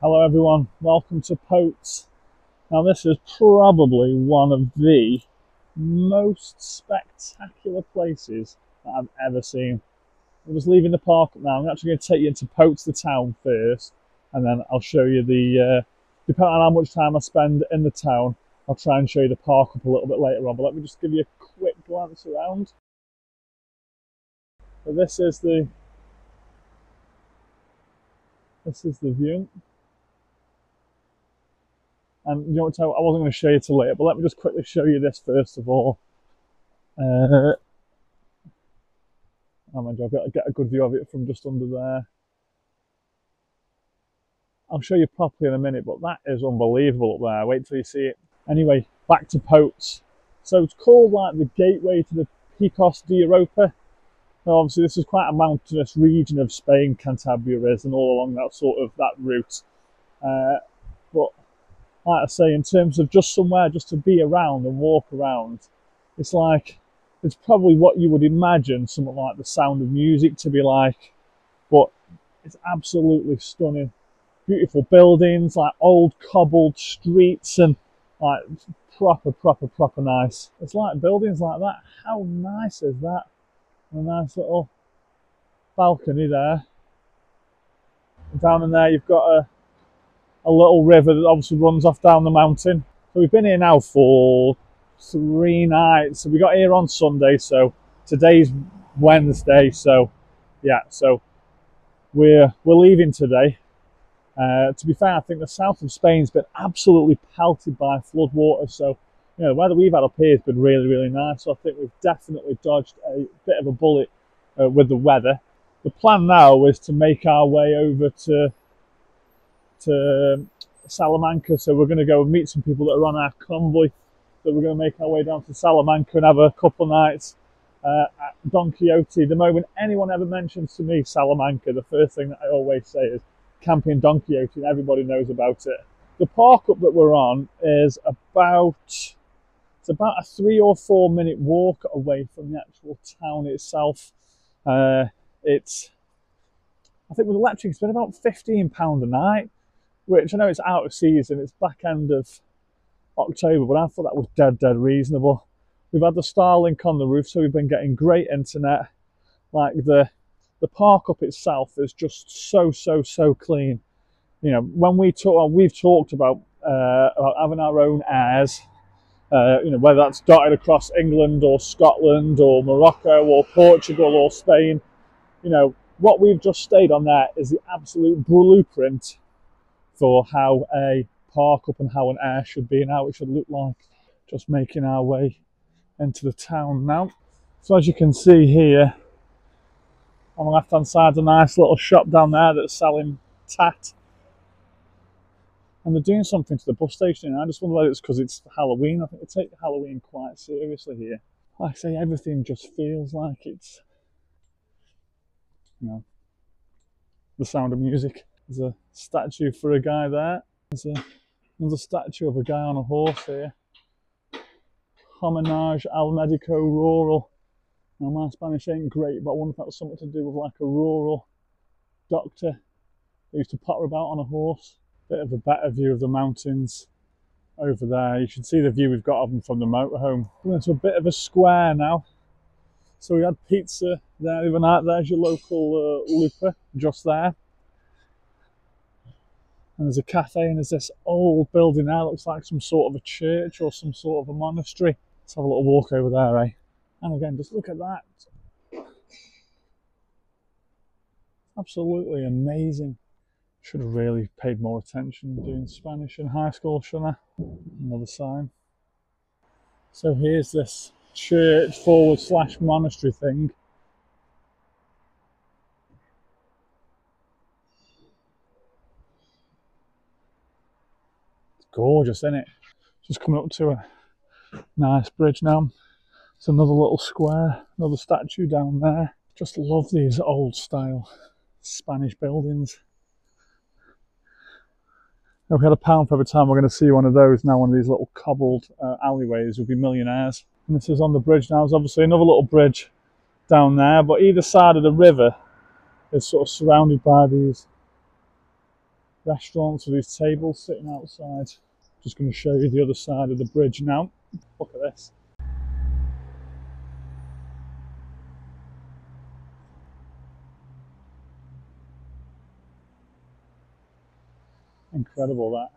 Hello everyone, welcome to Potes. Now this is probably one of the most spectacular places that I've ever seen. I'm just leaving the park now. I'm actually going to take you into Potes, the town first, and then I'll show you the, depending on how much time I spend in the town, I'll try and show you the park up a little bit later on, but let me just give you a quick glance around. So this is the view. And you know what, I wasn't going to show you till later, but let me just quickly show you this first of all. Oh my God, I've got to get a good view of it from just under there. I'll show you properly in a minute, but that is unbelievable up there. Wait till you see it. Anyway, back to Potes. So it's called like the gateway to the Picos de Europa. Now obviously this is quite a mountainous region of Spain, Cantabria is, and all along that route. But like I say, in terms of just somewhere just to be around and walk around, it's probably what you would imagine something like the Sound of Music to be like, but it's absolutely stunning. Beautiful buildings, like old cobbled streets, and like proper nice. It's like buildings like that. How nice is that? And a nice little balcony there. And down in there you've got a little river that obviously runs off down the mountain. So we've been here now for 3 nights. So we got here on Sunday, so today's Wednesday, so yeah, so we're leaving today. To be fair, I think the south of Spain's been absolutely pelted by floodwaters, so you know, the weather we've had up here has been really nice, so I think we've definitely dodged a bit of a bullet with the weather. The plan now is to make our way over to Salamanca, so we're going to go and meet some people that are on our convoy. So we're going to make our way down to Salamanca and have a couple of nights at Don Quixote. The moment anyone ever mentions to me Salamanca, the first thing that I always say is camping Don Quixote, and everybody knows about it. The park up that we're on is about a 3 or 4 minute walk away from the actual town itself. I think with electric it's been about £15 a night, which I know it's out of season, it's back end of October, but I thought that was dead reasonable. We've had the Starlink on the roof, so we've been getting great internet. Like the park up itself is just so clean. You know, when we've talked about having our own airs, you know, whether that's dotted across England or Scotland or Morocco or Portugal or Spain, you know, what we've just stayed on there is the absolute blueprint for how a park up and how an air should be and how it should look like. Just making our way into the town now. So as you can see here, on the left hand side, a nice little shop down there that's selling tat. And they're doing something to the bus station, and I just wonder whether it's because it's Halloween. I think they take Halloween quite seriously here. Like I say, everything just feels like it's, you know, the Sound of Music. There's a statue for a guy there. There's another statue of a guy on a horse here. Homenage al Medico Rural. Now my Spanish ain't great, but I wonder if that's something to do with like a rural doctor who used to potter about on a horse. Bit of a better view of the mountains over there. You should see the view we've got of them from the motorhome. We're into a bit of a square now. So we had pizza there the other night. There's your local Lupa just there. And there's a cafe, and there's this old building there. Looks like some sort of a church or some sort of a monastery. Let's have a little walk over there, eh? And again, just look at that. Absolutely amazing. Should have really paid more attention doing Spanish in high school, shouldn't I? Another sign. So here's this church / monastery thing. It's gorgeous, isn't it? Just coming up to a nice bridge now. It's another little square, another statue down there. Just love these old style Spanish buildings. If we had £1 for every time we're going to see one of those now, one of these little cobbled alleyways, we'd be millionaires. And this is on the bridge now. There's obviously another little bridge down there, but either side of the river is sort of surrounded by these restaurants with these tables sitting outside. Just going to show you the other side of the bridge now. Look at this. Incredible that.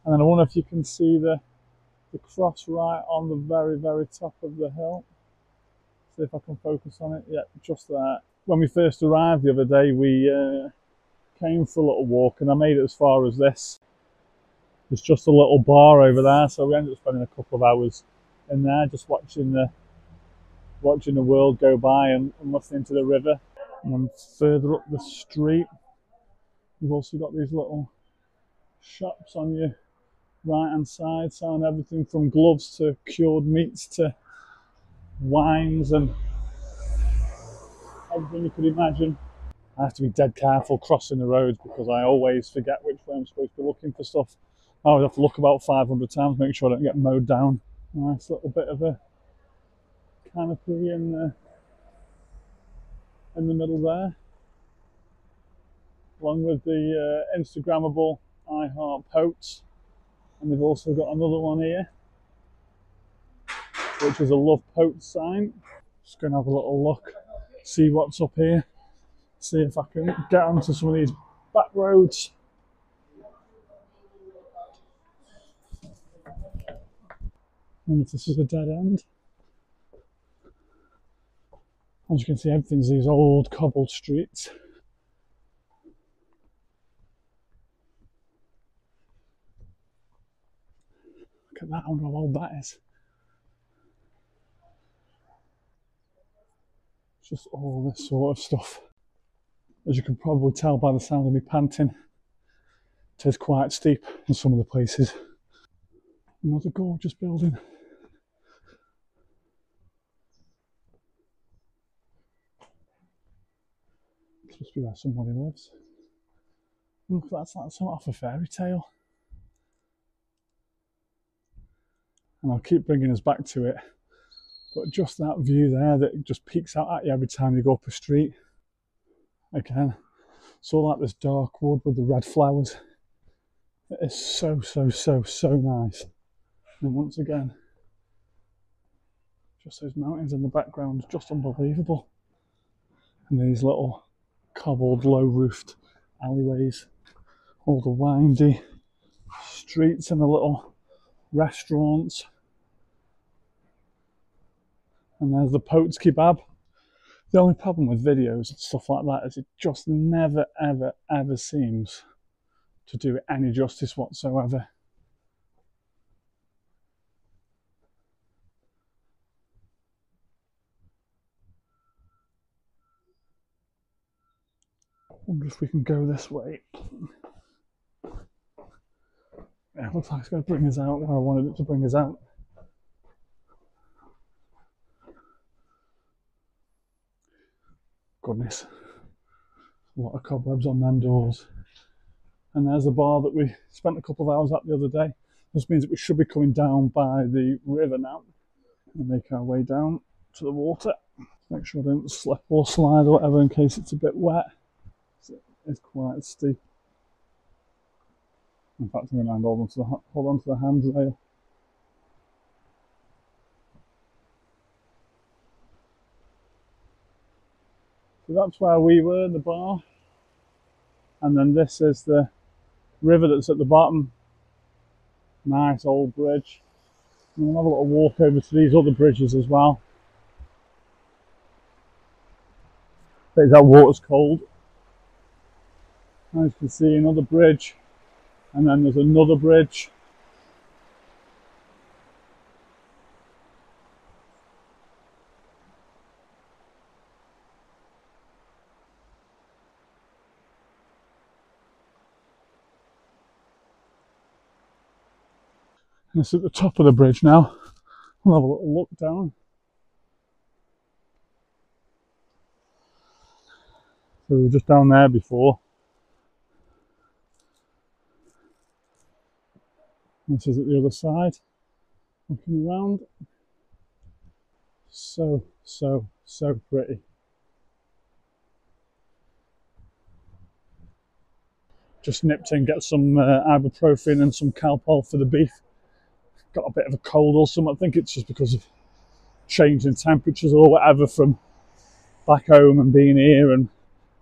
And then I wonder if you can see the cross right on the very, very top of the hill. See if I can focus on it. Yeah, just there. When we first arrived the other day, we came for a little walk and I made it as far as this. There's just a little bar over there, so we ended up spending a couple of hours in there just watching the world go by and listening to the river. And then further up the street, you've also got these little shops on your right hand side, selling everything from gloves to cured meats to wines and everything you could imagine. I have to be dead careful crossing the roads because I always forget which way I'm supposed to be looking for stuff. I always have to look about 500 times, make sure I don't get mowed down. Nice little bit of a canopy in the middle there, along with the Instagrammable I Heart Potes. And they've also got another one here, which is a Love Pote sign. Just going to have a little look, see what's up here, see if I can get onto some of these back roads. And if this is a dead end. As you can see, everything's these old cobbled streets. Look at that, I wonder how old that is. It's just all this sort of stuff. As you can probably tell by the sound of me panting, it is quite steep in some of the places. Another gorgeous building. This must be where somebody lives. Look, that's like something off a fairy tale. And I'll keep bringing us back to it, but just that view there that just peeks out at you every time you go up a street. Again, it's all like this dark wood with the red flowers. It is so, so, so, so nice. And once again, just those mountains in the background, just unbelievable. And these little cobbled, low-roofed alleyways, all the windy streets and the little restaurants. And there's the Pote's Kebab. The only problem with videos and stuff like that is it just never, ever, ever seems to do it any justice whatsoever. I wonder if we can go this way. Yeah, it looks like it's going to bring us out where I wanted it to bring us out. Goodness, a lot of cobwebs on them doors. And there's the bar that we spent a couple of hours at the other day. This means that we should be coming down by the river now and make our way down to the water. Make sure I don't slip or slide or whatever in case it's a bit wet. It's quite steep. In fact, I'm going to hold on to the handrail. So that's where we were, the bar. And then this is the river that's at the bottom. Nice old bridge. And we'll have a little walk over to these other bridges as well. That water's cold. As you can see, another bridge. And then there's another bridge. And it's at the top of the bridge now. We'll have a little look down. So we were just down there before. This is at the other side. Looking around. So, so, so pretty. Just nipped in, get some ibuprofen and some Calpol for the beef. Got a bit of a cold or something. I think it's just because of changing temperatures or whatever from back home and being here and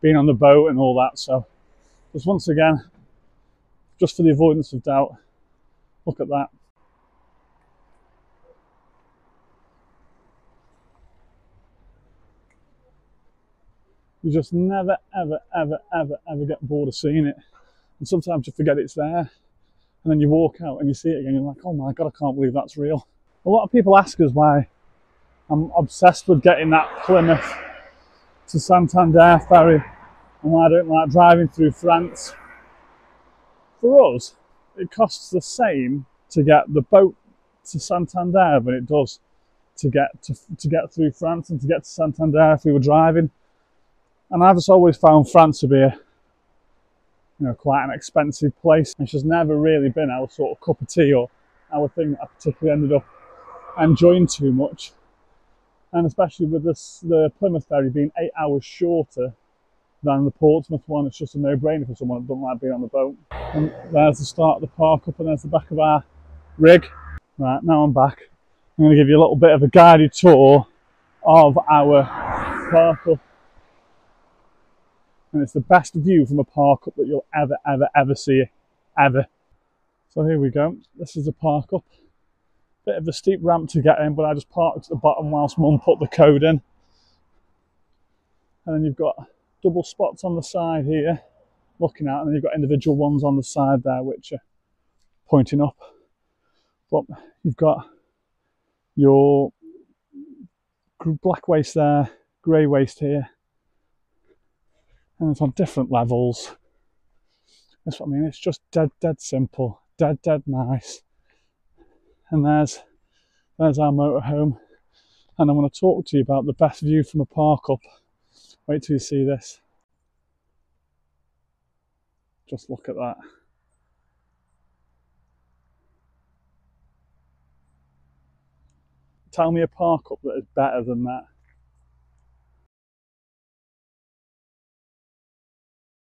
being on the boat and all that. So just once again, just for the avoidance of doubt, look at that. You just never, ever, ever, ever, ever get bored of seeing it. And sometimes you forget it's there. And then you walk out and you see it again, you're like, oh my God, I can't believe that's real. A lot of people ask us why I'm obsessed with getting that Plymouth to Santander ferry and why I don't like driving through France. For us, it costs the same to get the boat to Santander than it does to get through France and to get to Santander if we were driving. And I've just always found France to be quite an expensive place. It's just never really been our sort of cup of tea or our thing that I particularly ended up enjoying too much. And especially with the Plymouth ferry being 8 hours shorter than the Portsmouth one, it's just a no-brainer for someone that doesn't like being on the boat. And there's the start of the park up and there's the back of our rig. Right, now I'm back. I'm going to give you a little bit of a guided tour of our park up. And it's the best view from a park up that you'll ever, ever, ever see, ever. So here we go. This is the park up. Bit of a steep ramp to get in, but I just parked at the bottom whilst Mum put the code in. And then you've got double spots on the side here, looking out, and then you've got individual ones on the side there, which are pointing up. But you've got your black waste there, grey waste here. And it's on different levels. That's what I mean, it's just dead simple, dead nice. And there's our motorhome. And I'm going to talk to you about the best view from a park up. Wait till you see this. Just look at that. Tell me a park up that is better than that.